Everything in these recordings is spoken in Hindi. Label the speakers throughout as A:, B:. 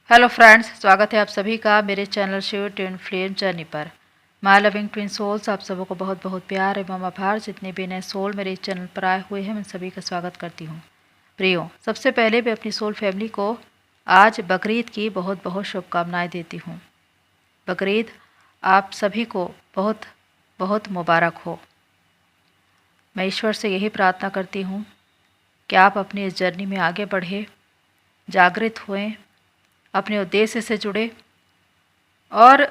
A: हेलो फ्रेंड्स, स्वागत है आप सभी का मेरे channel Shiv twin flame journey पर। माय लविंग ट्विन सोल्स, आप सबों को बहुत बहुत प्यार एवं आभार। जितने भी नए सोल मेरे इस चैनल पर आए हुए हैं, मैं सभी का स्वागत करती हूँ। प्रियो, सबसे पहले मैं अपनी सोल फैमिली को आज बकरीद की बहुत बहुत शुभकामनाएं देती हूँ। बकरीद आप सभी को बहुत बहुत मुबारक हो। मैं ईश्वर से यही प्रार्थना करती हूँ कि आप अपनी इस जर्नी में आगे बढ़े, जागृत हुए, अपने उद्देश्य से जुड़े और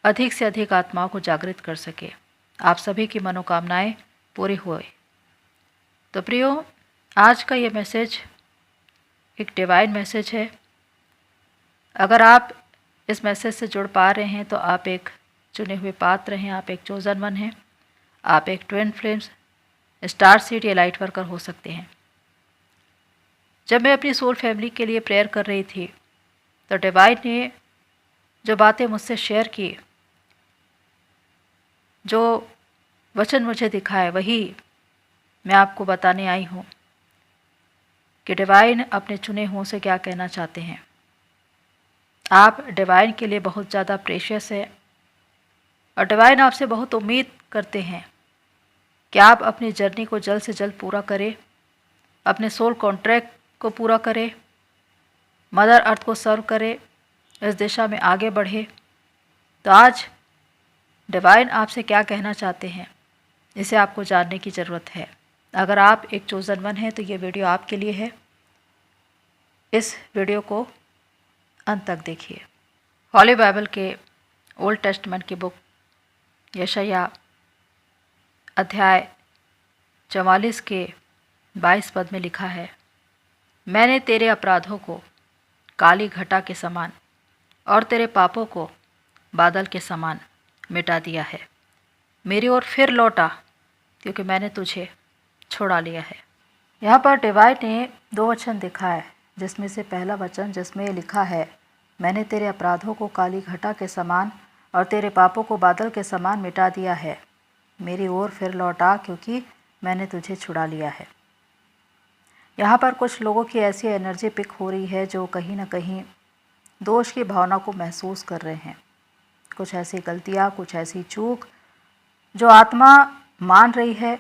A: अधिक से अधिक आत्माओं को जागृत कर सके। आप सभी की मनोकामनाएं पूरी हुए। तो प्रियो, आज का ये मैसेज एक डिवाइन मैसेज है। अगर आप इस मैसेज से जुड़ पा रहे हैं तो आप एक चुने हुए पात्र हैं, आप एक चोजन वन हैं, आप एक ट्विन फ्लेम्स, स्टार सीड या लाइट वर्कर हो सकते हैं। जब मैं अपनी सोल फैमिली के लिए प्रेयर कर रही थी तो डिवाइन ने जो बातें मुझसे शेयर की, जो वचन मुझे दिखाए, वही मैं आपको बताने आई हूँ कि डिवाइन अपने चुने हुओं से क्या कहना चाहते हैं। आप डिवाइन के लिए बहुत ज़्यादा प्रेशियस है और डिवाइन आपसे बहुत उम्मीद करते हैं कि आप अपनी जर्नी को जल्द से जल्द पूरा करें, अपने सोल कॉन्ट्रैक्ट को पूरा करें, मदर अर्थ को सर्व करें, इस दिशा में आगे बढ़े। तो आज डिवाइन आपसे क्या कहना चाहते हैं, इसे आपको जानने की ज़रूरत है। अगर आप एक चोजन वन हैं तो ये वीडियो आपके लिए है। इस वीडियो को अंत तक देखिए। हॉली बाइबल के ओल्ड टेस्टमेंट की बुक यशायाह अध्याय 44 के 22 पद में लिखा है, मैंने तेरे अपराधों को काली घटा के समान और तेरे पापों को बादल के समान मिटा दिया है। मेरी ओर फिर लौटा, क्योंकि मैंने तुझे छुड़ा लिया है। यहाँ पर डिवाइन ने दो वचन दिखा है, जिसमें से पहला वचन जिसमें लिखा है, मैंने तेरे अपराधों को काली घटा के समान और तेरे पापों को बादल के समान मिटा दिया है। मेरी ओर फिर लौटा, क्योंकि मैंने तुझे छुड़ा लिया है। यहाँ पर कुछ लोगों की ऐसी एनर्जी पिक हो रही है जो कहीं ना कहीं दोष की भावना को महसूस कर रहे हैं। कुछ ऐसी गलतियाँ, कुछ ऐसी चूक जो आत्मा मान रही है,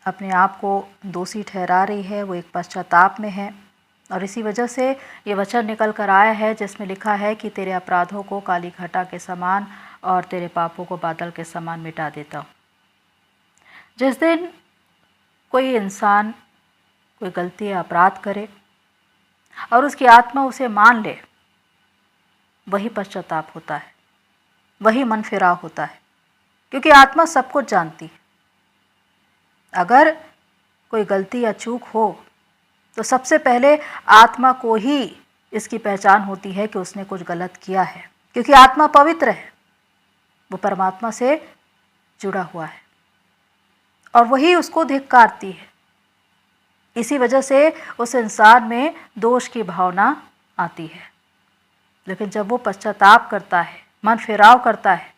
A: अपने आप को दोषी ठहरा रही है, वो एक पश्चाताप में है। और इसी वजह से ये वचन निकल कर आया है जिसमें लिखा है कि तेरे अपराधों को काली घटा के समान और तेरे पापों को बादल के समान मिटा देता हूँ। जिस दिन कोई इंसान कोई गलती या अपराध करे और उसकी आत्मा उसे मान ले, वही पश्चाताप होता है, वही मन फिराव होता है, क्योंकि आत्मा सब कुछ जानती है। अगर कोई गलती या चूक हो तो सबसे पहले आत्मा को ही इसकी पहचान होती है कि उसने कुछ गलत किया है, क्योंकि आत्मा पवित्र है, वो परमात्मा से जुड़ा हुआ है और वही उसको धिक्कारती है। इसी वजह से उस इंसान में दोष की भावना आती है। लेकिन जब वो पश्चाताप करता है, मन फिराव करता है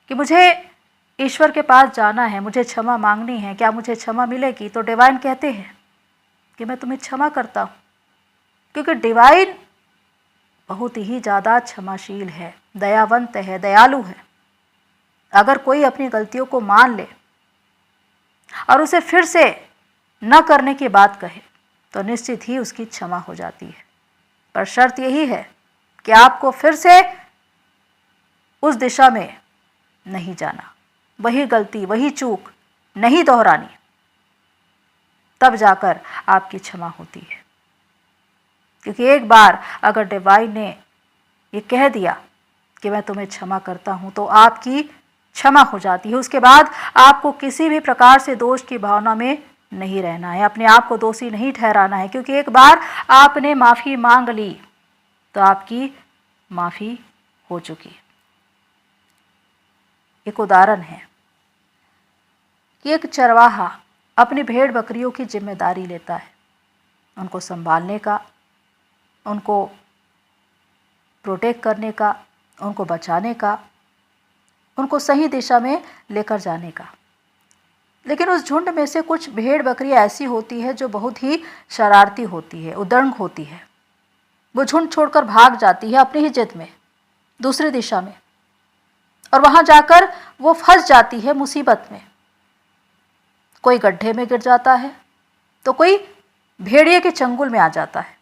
A: कि मुझे ईश्वर के पास जाना है, मुझे क्षमा मांगनी है, क्या मुझे क्षमा मिलेगी, तो डिवाइन कहते हैं कि मैं तुम्हें क्षमा करता हूँ, क्योंकि डिवाइन बहुत ही ज़्यादा क्षमाशील है, दयावंत है, दयालु है। अगर कोई अपनी गलतियों को मान ले और उसे फिर से न करने की बात कहे तो निश्चित ही उसकी क्षमा हो जाती है। पर शर्त यही है कि आपको फिर से उस दिशा में नहीं जाना, वही गलती, वही चूक नहीं दोहरानी, तब जाकर आपकी क्षमा होती है। क्योंकि एक बार अगर डिवाइन ने ये कह दिया कि मैं तुम्हें क्षमा करता हूँ, तो आपकी क्षमा हो जाती है। उसके बाद आपको किसी भी प्रकार से दोष की भावना में नहीं रहना है, अपने आप को दोषी नहीं ठहराना है, क्योंकि एक बार आपने माफ़ी मांग ली तो आपकी माफ़ी हो चुकी है। एक उदाहरण है कि एक चरवाहा अपनी भेड़ बकरियों की जिम्मेदारी लेता है, उनको संभालने का, उनको प्रोटेक्ट करने का, उनको बचाने का, उनको सही दिशा में लेकर जाने का। लेकिन उस झुंड में से कुछ भेड़ बकरियां ऐसी होती है जो बहुत ही शरारती होती है, उदंड होती है। वो झुंड छोड़कर भाग जाती है अपनी ही जिद में दूसरी दिशा में, और वहां जाकर वो फंस जाती है मुसीबत में। कोई गड्ढे में गिर जाता है तो कोई भेड़िए के चंगुल में आ जाता है,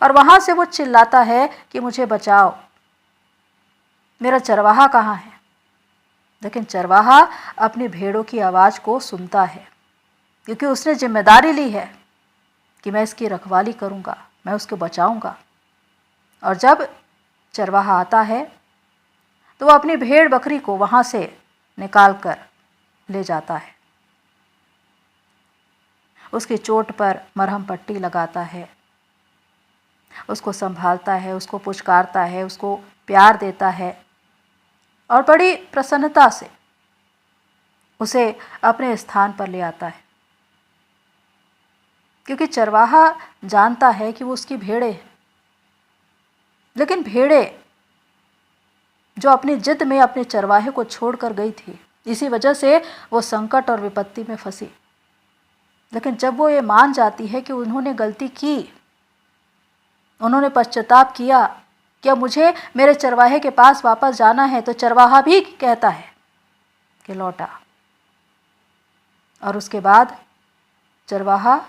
A: और वहां से वो चिल्लाता है कि मुझे बचाओ, मेरा चरवाहा कहाँ है। लेकिन चरवाहा अपनी भेड़ों की आवाज को सुनता है, क्योंकि उसने जिम्मेदारी ली है कि मैं इसकी रखवाली करूंगा, मैं उसको बचाऊंगा। और जब चरवाहा आता है तो वह अपनी भेड़ बकरी को वहां से निकाल कर ले जाता है, उसकी चोट पर मरहम पट्टी लगाता है, उसको संभालता है, उसको पुचकारता है, उसको प्यार देता है, और बड़ी प्रसन्नता से उसे अपने स्थान पर ले आता है। क्योंकि चरवाहा जानता है कि वो उसकी भेड़ें हैं। लेकिन भेड़ें जो अपनी जिद में अपने चरवाहे को छोड़कर गई थी, इसी वजह से वो संकट और विपत्ति में फंसी। लेकिन जब वो ये मान जाती है कि उन्होंने गलती की, उन्होंने पश्चाताप किया कि अब मुझे मेरे चरवाहे के पास वापस जाना है, तो चरवाहा भी कहता है कि लौटा। और उसके बाद चरवाहा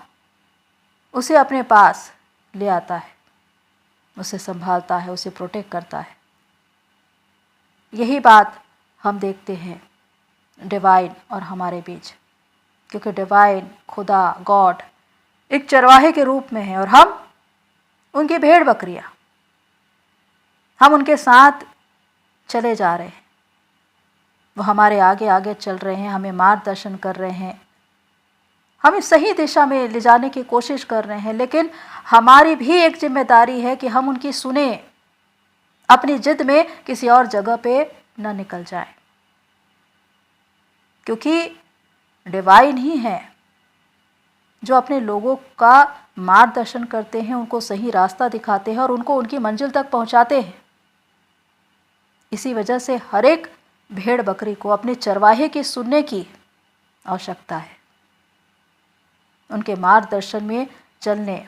A: उसे अपने पास ले आता है, उसे संभालता है, उसे प्रोटेक्ट करता है। यही बात हम देखते हैं डिवाइन और हमारे बीच, क्योंकि डिवाइन खुदा गॉड एक चरवाहे के रूप में है और हम उनकी भेड़ बकरियां, हम उनके साथ चले जा रहे हैं। वो हमारे आगे आगे चल रहे हैं, हमें मार्गदर्शन कर रहे हैं, हमें सही दिशा में ले जाने की कोशिश कर रहे हैं। लेकिन हमारी भी एक जिम्मेदारी है कि हम उनकी सुने, अपनी जिद में किसी और जगह पे न निकल जाए, क्योंकि डिवाइन ही है जो अपने लोगों का मार्गदर्शन करते हैं, उनको सही रास्ता दिखाते हैं और उनको उनकी मंजिल तक पहुंचाते हैं। इसी वजह से हर एक भेड़ बकरी को अपने चरवाहे की सुनने की आवश्यकता है, उनके मार्गदर्शन में चलने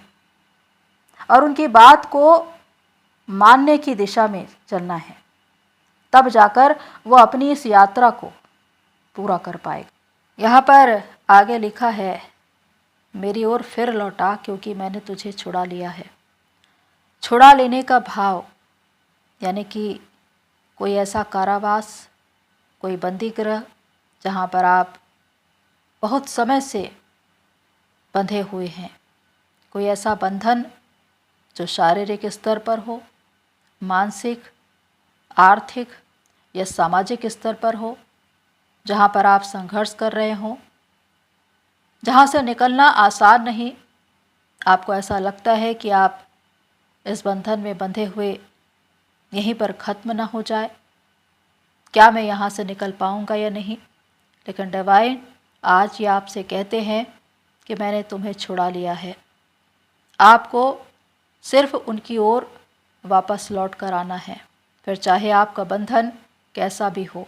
A: और उनकी बात को मानने की दिशा में चलना है। तब जाकर वो अपनी इस यात्रा को पूरा कर पाएगा। यहाँ पर आगे लिखा है, मेरी ओर फिर लौटा क्योंकि मैंने तुझे छुड़ा लिया है। छुड़ा लेने का भाव यानी कि कोई ऐसा कारावास, कोई बंदीगृह जहाँ पर आप बहुत समय से बंधे हुए हैं, कोई ऐसा बंधन जो शारीरिक स्तर पर हो, मानसिक, आर्थिक या सामाजिक स्तर पर हो, जहाँ पर आप संघर्ष कर रहे हों, जहाँ से निकलना आसान नहीं। आपको ऐसा लगता है कि आप इस बंधन में बंधे हुए यहीं पर ख़त्म ना हो जाए, क्या मैं यहाँ से निकल पाऊँगा या नहीं। लेकिन डिवाइन आज ये आपसे कहते हैं कि मैंने तुम्हें छुड़ा लिया है। आपको सिर्फ उनकी ओर वापस लौट कर आना है, फिर चाहे आपका बंधन कैसा भी हो,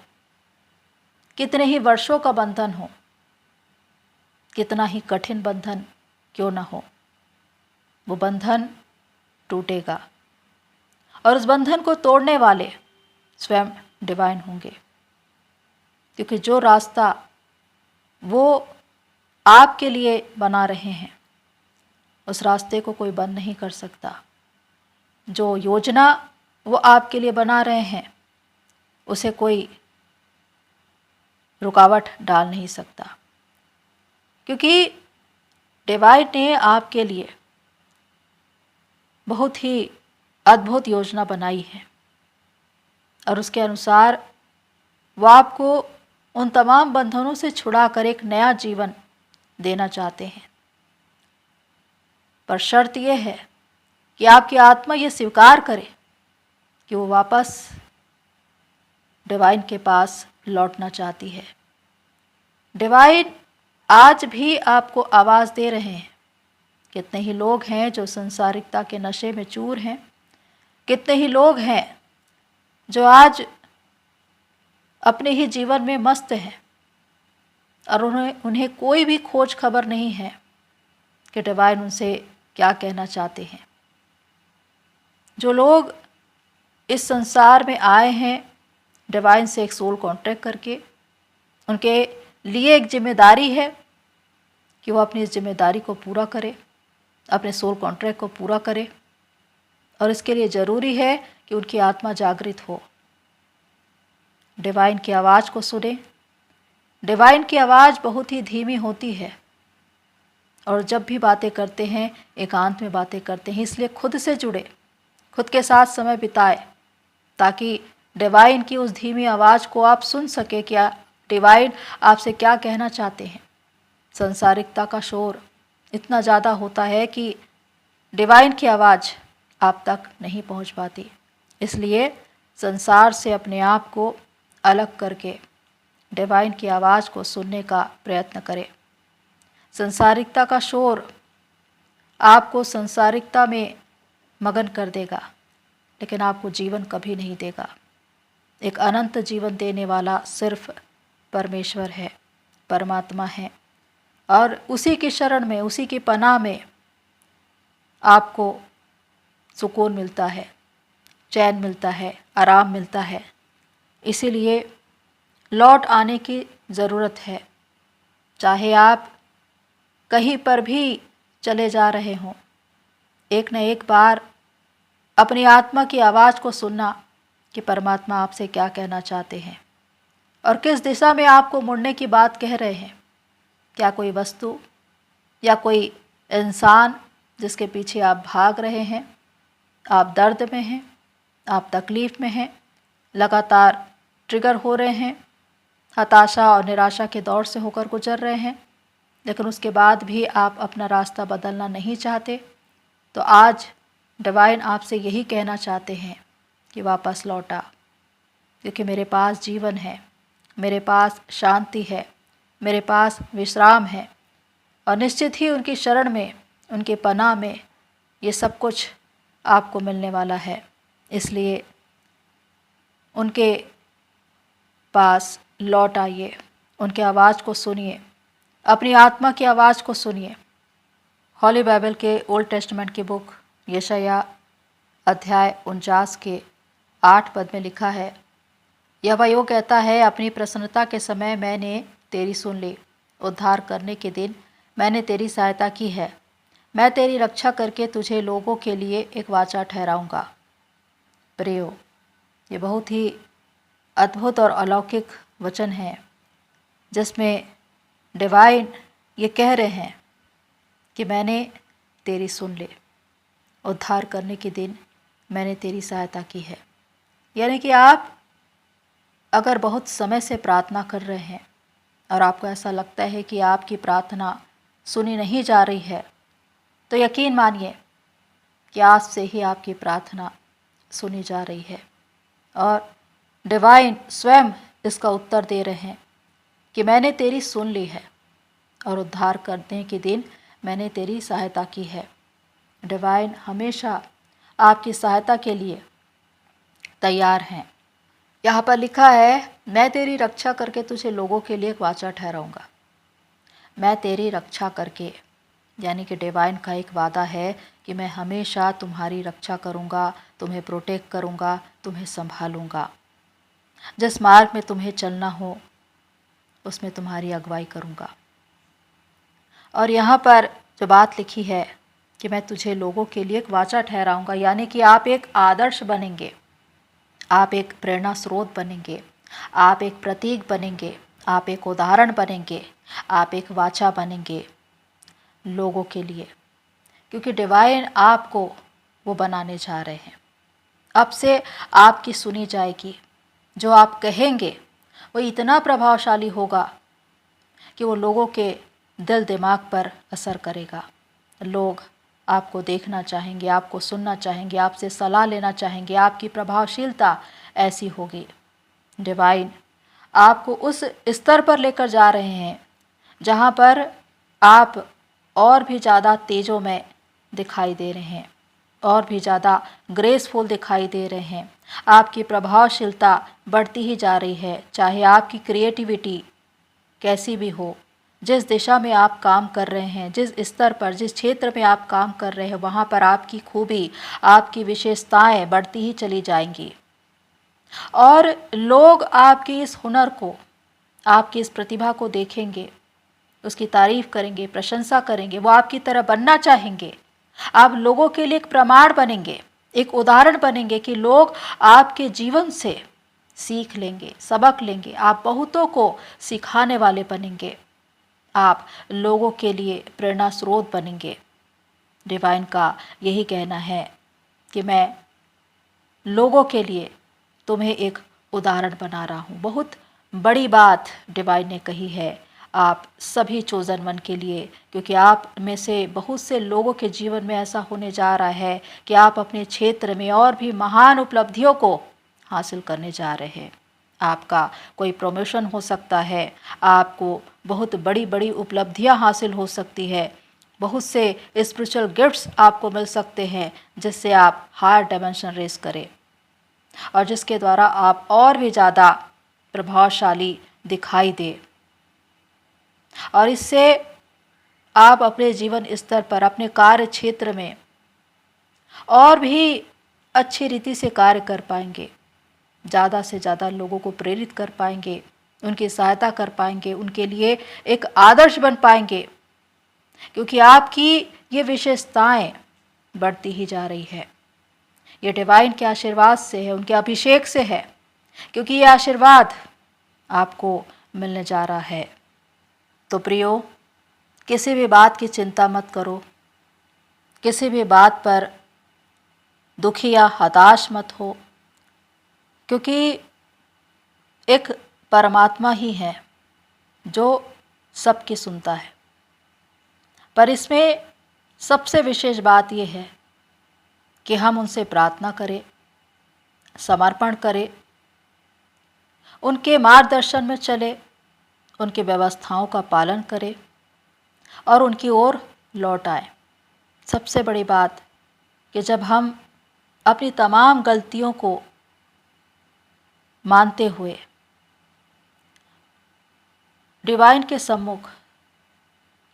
A: कितने ही वर्षों का बंधन हो, कितना ही कठिन बंधन क्यों ना हो, वो बंधन टूटेगा और उस बंधन को तोड़ने वाले स्वयं डिवाइन होंगे। क्योंकि जो रास्ता वो आपके लिए बना रहे हैं, उस रास्ते को कोई बंद नहीं कर सकता। जो योजना वो आपके लिए बना रहे हैं, उसे कोई रुकावट डाल नहीं सकता, क्योंकि डिवाइन ने आपके लिए बहुत ही अद्भुत योजना बनाई है और उसके अनुसार वो आपको उन तमाम बंधनों से छुड़ाकर एक नया जीवन देना चाहते हैं। पर शर्त यह है कि आपकी आत्मा ये स्वीकार करे कि वो वापस डिवाइन के पास लौटना चाहती है। डिवाइन आज भी आपको आवाज़ दे रहे हैं। कितने ही लोग हैं जो संसारिकता के नशे में चूर हैं, कितने ही लोग हैं जो आज अपने ही जीवन में मस्त हैं, और उन्हें कोई भी खोज खबर नहीं है कि डिवाइन उनसे क्या कहना चाहते हैं। जो लोग इस संसार में आए हैं डिवाइन से एक सोल कॉन्ट्रैक्ट करके, उनके लिए एक जिम्मेदारी है कि वो अपनी इस जिम्मेदारी को पूरा करे, अपने सोल कॉन्ट्रैक्ट को पूरा करे। और इसके लिए ज़रूरी है कि उनकी आत्मा जागृत हो, डिवाइन की आवाज़ को सुने। डिवाइन की आवाज़ बहुत ही धीमी होती है और जब भी बातें करते हैं एकांत में बातें करते हैं, इसलिए खुद से जुड़े, खुद के साथ समय बिताए ताकि डिवाइन की उस धीमी आवाज़ को आप सुन सके कि डिवाइन आपसे क्या कहना चाहते हैं। संसारिकता का शोर इतना ज़्यादा होता है कि डिवाइन की आवाज़ आप तक नहीं पहुंच पाती। इसलिए संसार से अपने आप को अलग करके डिवाइन की आवाज़ को सुनने का प्रयत्न करें। संसारिकता का शोर आपको संसारिकता में मगन कर देगा, लेकिन आपको जीवन कभी नहीं देगा। एक अनंत जीवन देने वाला सिर्फ परमेश्वर है, परमात्मा है, और उसी की शरण में, उसी की पनाह में आपको सुकून मिलता है, चैन मिलता है, आराम मिलता है। इसीलिए लौट आने की ज़रूरत है। चाहे आप कहीं पर भी चले जा रहे हों, एक न एक बार अपनी आत्मा की आवाज़ को सुनना कि परमात्मा आपसे क्या कहना चाहते हैं और किस दिशा में आपको मुड़ने की बात कह रहे हैं। क्या कोई वस्तु या कोई इंसान जिसके पीछे आप भाग रहे हैं, आप दर्द में हैं, आप तकलीफ़ में हैं, लगातार ट्रिगर हो रहे हैं, हताशा और निराशा के दौर से होकर गुजर रहे हैं, लेकिन उसके बाद भी आप अपना रास्ता बदलना नहीं चाहते, तो आज डिवाइन आपसे यही कहना चाहते हैं कि वापस लौटा, क्योंकि मेरे पास जीवन है, मेरे पास शांति है, मेरे पास विश्राम है, और निश्चित ही उनकी शरण में, उनके पनाह में ये सब कुछ आपको मिलने वाला है। इसलिए उनके पास लौट आइए, उनके आवाज़ को सुनिए, अपनी आत्मा की आवाज़ को सुनिए। हॉली बाइबल के ओल्ड टेस्टमेंट की बुक यशायाह अध्याय 49 के 8 पद में लिखा है, यहोवा यूँ कहता है, अपनी प्रसन्नता के समय मैंने तेरी सुन ली, उद्धार करने के दिन मैंने तेरी सहायता की है। मैं तेरी रक्षा करके तुझे लोगों के लिए एक वाचा ठहराऊंगा। प्रियो, ये बहुत ही अद्भुत और अलौकिक वचन है जिसमें डिवाइन ये कह रहे हैं कि मैंने तेरी सुन ली, उद्धार करने के दिन मैंने तेरी सहायता की है। यानी कि आप अगर बहुत समय से प्रार्थना कर रहे हैं और आपको ऐसा लगता है कि आपकी प्रार्थना सुनी नहीं जा रही है, तो यकीन मानिए कि आज से ही आपकी प्रार्थना सुनी जा रही है और डिवाइन स्वयं इसका उत्तर दे रहे हैं कि मैंने तेरी सुन ली है और उद्धार करने के दिन मैंने तेरी सहायता की है। डिवाइन हमेशा आपकी सहायता के लिए तैयार हैं। यहाँ पर लिखा है, मैं तेरी रक्षा करके तुझे लोगों के लिए एक वाचा ठहराऊंगा। मैं तेरी रक्षा करके, यानी कि डिवाइन का एक वादा है कि मैं हमेशा तुम्हारी रक्षा करूंगा, तुम्हें प्रोटेक्ट करूंगा, तुम्हें संभालूंगा। जिस मार्ग में तुम्हें चलना हो उसमें तुम्हारी अगुवाई करूंगा। और यहाँ पर जो बात लिखी है कि मैं तुझे लोगों के लिए एक वाचा ठहराऊंगा, यानी कि आप एक आदर्श बनेंगे, आप एक प्रेरणा स्रोत बनेंगे, आप एक प्रतीक बनेंगे, आप एक उदाहरण बनेंगे, आप एक वाचा बनेंगे लोगों के लिए, क्योंकि डिवाइन आपको वो बनाने जा रहे हैं। अब से आपकी सुनी जाएगी, जो आप कहेंगे वो इतना प्रभावशाली होगा कि वो लोगों के दिल दिमाग पर असर करेगा। लोग आपको देखना चाहेंगे, आपको सुनना चाहेंगे, आपसे सलाह लेना चाहेंगे। आपकी प्रभावशीलता ऐसी होगी। डिवाइन आपको उस स्तर पर लेकर जा रहे हैं जहाँ पर आप और भी ज़्यादा तेज़ों में दिखाई दे रहे हैं, और भी ज़्यादा ग्रेसफुल दिखाई दे रहे हैं। आपकी प्रभावशीलता बढ़ती ही जा रही है, चाहे आपकी क्रिएटिविटी कैसी भी हो, जिस दिशा में आप काम कर रहे हैं, जिस स्तर पर, जिस क्षेत्र में आप काम कर रहे हैं, वहाँ पर आपकी खूबी, आपकी विशेषताएं बढ़ती ही चली जाएंगी और लोग आपकी इस हुनर को, आपकी इस प्रतिभा को देखेंगे, उसकी तारीफ करेंगे, प्रशंसा करेंगे, वो आपकी तरह बनना चाहेंगे। आप लोगों के लिए एक प्रमाण बनेंगे, एक उदाहरण बनेंगे कि लोग आपके जीवन से सीख लेंगे, सबक लेंगे। आप बहुतों को सिखाने वाले बनेंगे, आप लोगों के लिए प्रेरणा स्रोत बनेंगे। डिवाइन का यही कहना है कि मैं लोगों के लिए तुम्हें एक उदाहरण बना रहा हूँ। बहुत बड़ी बात डिवाइन ने कही है आप सभी चोजन वन के लिए, क्योंकि आप में से बहुत से लोगों के जीवन में ऐसा होने जा रहा है कि आप अपने क्षेत्र में और भी महान उपलब्धियों को हासिल करने जा रहे हैं। आपका कोई प्रमोशन हो सकता है, आपको बहुत बड़ी बड़ी उपलब्धियां हासिल हो सकती है, बहुत से स्पिरिचुअल गिफ्ट्स आपको मिल सकते हैं जिससे आप हायर डायमेंशन रेस करें और जिसके द्वारा आप और भी ज़्यादा प्रभावशाली दिखाई दे और इससे आप अपने जीवन स्तर पर, अपने कार्य क्षेत्र में और भी अच्छी रीति से कार्य कर पाएंगे, ज़्यादा से ज़्यादा लोगों को प्रेरित कर पाएंगे, उनकी सहायता कर पाएंगे, उनके लिए एक आदर्श बन पाएंगे, क्योंकि आपकी ये विशेषताएं बढ़ती ही जा रही है। ये डिवाइन के आशीर्वाद से है, उनके अभिषेक से है, क्योंकि ये आशीर्वाद आपको मिलने जा रहा है। तो प्रियो, किसी भी बात की चिंता मत करो, किसी भी बात पर दुखी या हताश मत हो, क्योंकि एक परमात्मा ही है जो सबकी सुनता है। पर इसमें सबसे विशेष बात यह है कि हम उनसे प्रार्थना करें, समर्पण करें, उनके मार्गदर्शन में चले, उनकी व्यवस्थाओं का पालन करें और उनकी ओर लौट आए। सबसे बड़ी बात कि जब हम अपनी तमाम गलतियों को मानते हुए डिवाइन के सम्मुख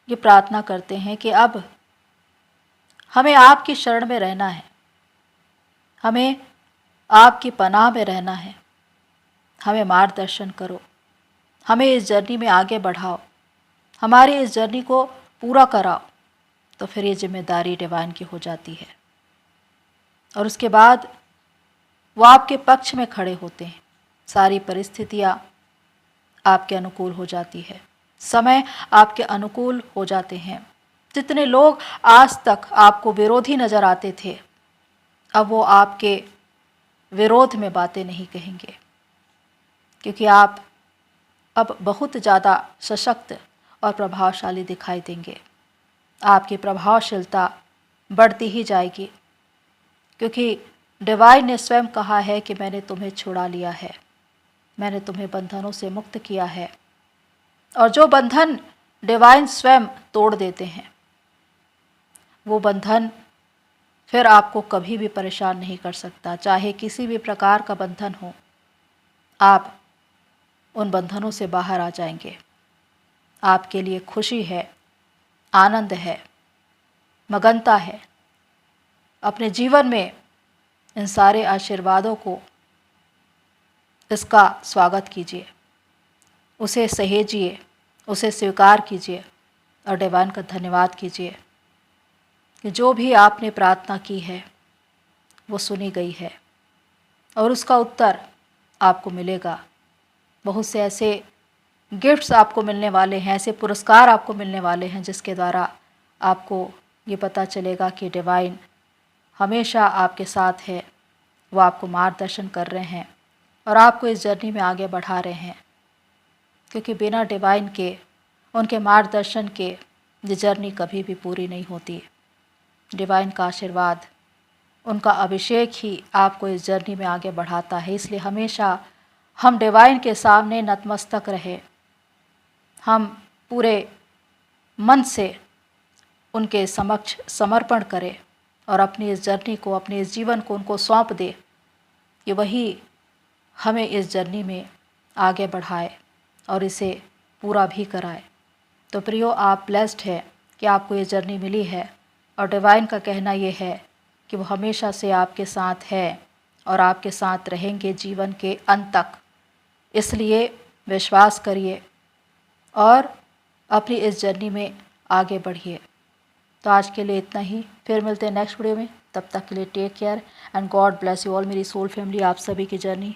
A: ये प्रार्थना करते हैं कि अब हमें आपकी शरण में रहना है, हमें आपकी पनाह में रहना है, हमें मार्गदर्शन करो, हमें इस जर्नी में आगे बढ़ाओ, हमारी इस जर्नी को पूरा कराओ, तो फिर ये जिम्मेदारी डिवाइन की हो जाती है और उसके बाद वो आपके पक्ष में खड़े होते हैं। सारी परिस्थितियाँ आपके अनुकूल हो जाती है, समय आपके अनुकूल हो जाते हैं। जितने लोग आज तक आपको विरोधी नज़र आते थे, अब वो आपके विरोध में बातें नहीं कहेंगे, क्योंकि आप अब बहुत ज़्यादा सशक्त और प्रभावशाली दिखाई देंगे। आपकी प्रभावशीलता बढ़ती ही जाएगी, क्योंकि डिवाइन ने स्वयं कहा है कि मैंने तुम्हें छुड़ा लिया है, मैंने तुम्हें बंधनों से मुक्त किया है। और जो बंधन डिवाइन स्वयं तोड़ देते हैं, वो बंधन फिर आपको कभी भी परेशान नहीं कर सकता, चाहे किसी भी प्रकार का बंधन हो। आप उन बंधनों से बाहर आ जाएंगे। आपके लिए खुशी है, आनंद है, मगनता है। अपने जीवन में इन सारे आशीर्वादों को, इसका स्वागत कीजिए, उसे सहेजिए, उसे स्वीकार कीजिए और डिवाइन का धन्यवाद कीजिए कि जो भी आपने प्रार्थना की है वो सुनी गई है और उसका उत्तर आपको मिलेगा। बहुत से ऐसे गिफ्ट्स आपको मिलने वाले हैं, ऐसे पुरस्कार आपको मिलने वाले हैं जिसके द्वारा आपको ये पता चलेगा कि डिवाइन हमेशा आपके साथ है, वो आपको मार्गदर्शन कर रहे हैं और आपको इस जर्नी में आगे बढ़ा रहे हैं, क्योंकि बिना डिवाइन के, उनके मार्गदर्शन के ये जर्नी कभी भी पूरी नहीं होती। डिवाइन का आशीर्वाद, उनका अभिषेक ही आपको इस जर्नी में आगे बढ़ाता है। इसलिए हमेशा हम डिवाइन के सामने नतमस्तक रहे, हम पूरे मन से उनके समक्ष समर्पण करें और अपनी इस जर्नी को, अपने इस जीवन को उनको सौंप दे कि वही हमें इस जर्नी में आगे बढ़ाए और इसे पूरा भी कराए। तो प्रियो, आप ब्लेस्ड है कि आपको ये जर्नी मिली है और डिवाइन का कहना ये है कि वो हमेशा से आपके साथ है और आपके साथ रहेंगे जीवन के अंत तक। इसलिए विश्वास करिए और अपनी इस जर्नी में आगे बढ़िए। तो आज के लिए इतना ही, फिर मिलते हैं नेक्स्ट वीडियो में। तब तक के लिए take care and God bless you all. मेरी सोल फैमिली आप सभी की जर्नी